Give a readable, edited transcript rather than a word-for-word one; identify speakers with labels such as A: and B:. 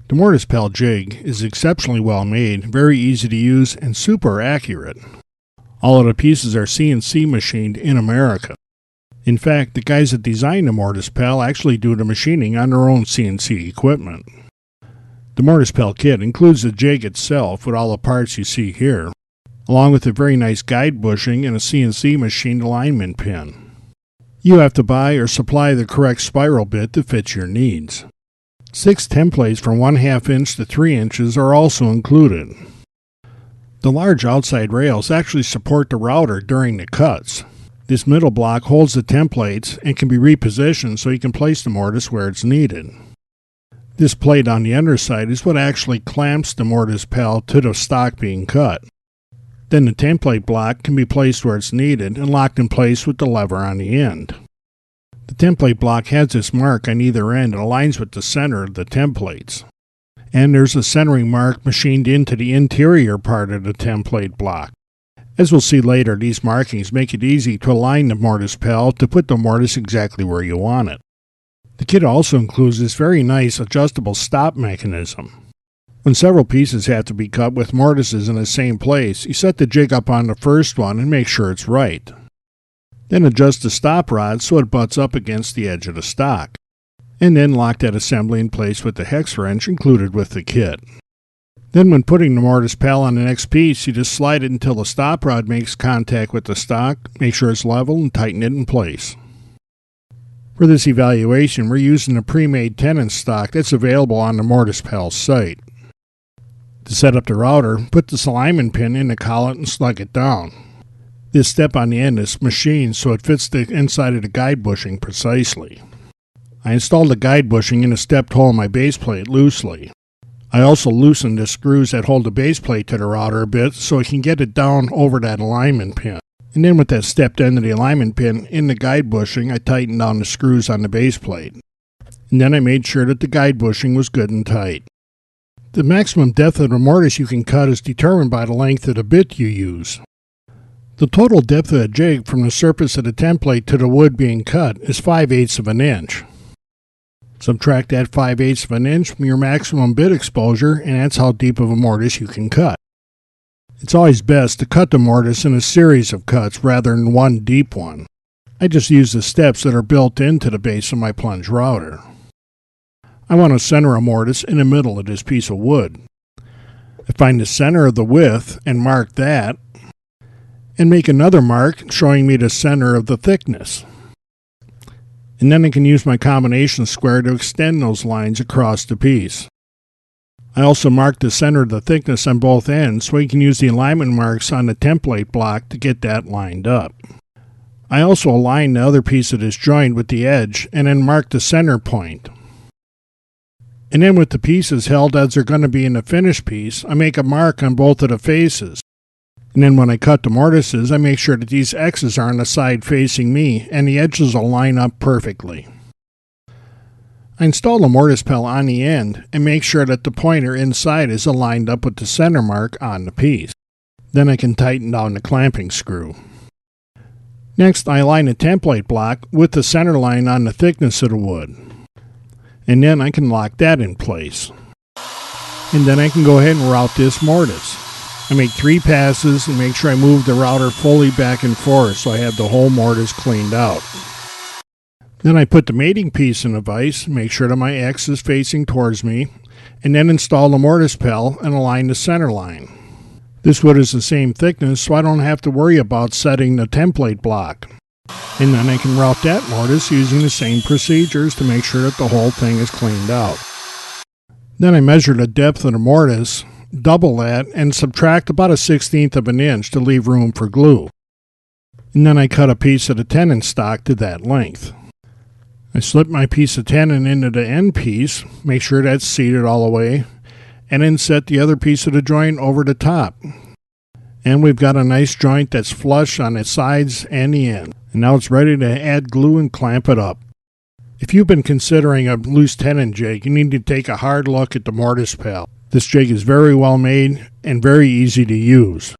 A: The Mortise Pal Jig is exceptionally well made, very easy to use, and super accurate. All of the pieces are CNC machined in America. In fact, the guys that designed the Mortise Pal actually do the machining on their own CNC equipment. The Mortise Pal kit includes the jig itself with all the parts you see here, along with a very nice guide bushing and a CNC machined alignment pin. You have to buy or supply the correct spiral bit to fit your needs. 6 templates from 1/2 inch to 3 inches are also included. The large outside rails actually support the router during the cuts. This middle block holds the templates and can be repositioned so you can place the mortise where it's needed. This plate on the underside is what actually clamps the Mortise Pal to the stock being cut. Then the template block can be placed where it's needed and locked in place with the lever on the end. The template block has this mark on either end and aligns with the center of the templates. And there's a centering mark machined into the interior part of the template block. As we'll see later, these markings make it easy to align the Mortise Pal to put the mortise exactly where you want it. The kit also includes this very nice adjustable stop mechanism. When several pieces have to be cut with mortises in the same place, you set the jig up on the first one and make sure it's right. Then adjust the stop rod so it butts up against the edge of the stock. And then lock that assembly in place with the hex wrench included with the kit. Then when putting the Mortise Pal on the next piece, you just slide it until the stop rod makes contact with the stock, make sure it's level, and tighten it in place. For this evaluation, we're using a pre-made tenon stock that's available on the Mortise Pal site. To set up the router, put this alignment pin in the collet and slug it down. This step on the end is machined so it fits the inside of the guide bushing precisely. I installed the guide bushing in a stepped hole in my base plate loosely. I also loosened the screws that hold the base plate to the router a bit so I can get it down over that alignment pin. And then with that stepped end of the alignment pin in the guide bushing, I tightened down the screws on the base plate. And then I made sure that the guide bushing was good and tight. The maximum depth of the mortise you can cut is determined by the length of the bit you use. The total depth of the jig from the surface of the template to the wood being cut is 5/8 of an inch. Subtract that 5/8 of an inch from your maximum bit exposure, and that's how deep of a mortise you can cut. It's always best to cut the mortise in a series of cuts rather than one deep one. I just use the steps that are built into the base of my plunge router. I want to center a mortise in the middle of this piece of wood. I find the center of the width and mark that, and make another mark showing me the center of the thickness. And then I can use my combination square to extend those lines across the piece. I also mark the center of the thickness on both ends so I can use the alignment marks on the template block to get that lined up. I also align the other piece of this joint with the edge and then mark the center point. And then with the pieces held as they're going to be in the finished piece, I make a mark on both of the faces. And then when I cut the mortises, I make sure that these X's are on the side facing me and the edges will line up perfectly. I install the Mortise Pal on the end and make sure that the pointer inside is aligned up with the center mark on the piece. Then I can tighten down the clamping screw. Next, I align the template block with the center line on the thickness of the wood. And then I can lock that in place. And then I can go ahead and route this mortise. I make 3 passes and make sure I move the router fully back and forth so I have the whole mortise cleaned out. Then I put the mating piece in the vise, make sure that my X is facing towards me, and then install the Mortise Pal and align the center line. This wood is the same thickness so I don't have to worry about setting the template block. And then I can route that mortise using the same procedures to make sure that the whole thing is cleaned out. Then I measure the depth of the mortise, double that, and subtract about 1/16 of an inch to leave room for glue. And then I cut a piece of the tenon stock to that length. I slip my piece of tenon into the end piece, make sure that's seated all the way, and then set the other piece of the joint over the top. And we've got a nice joint that's flush on its sides and the end. And now it's ready to add glue and clamp it up. If you've been considering a loose tenon jig, you need to take a hard look at the Mortise Pal. This jig is very well made and very easy to use.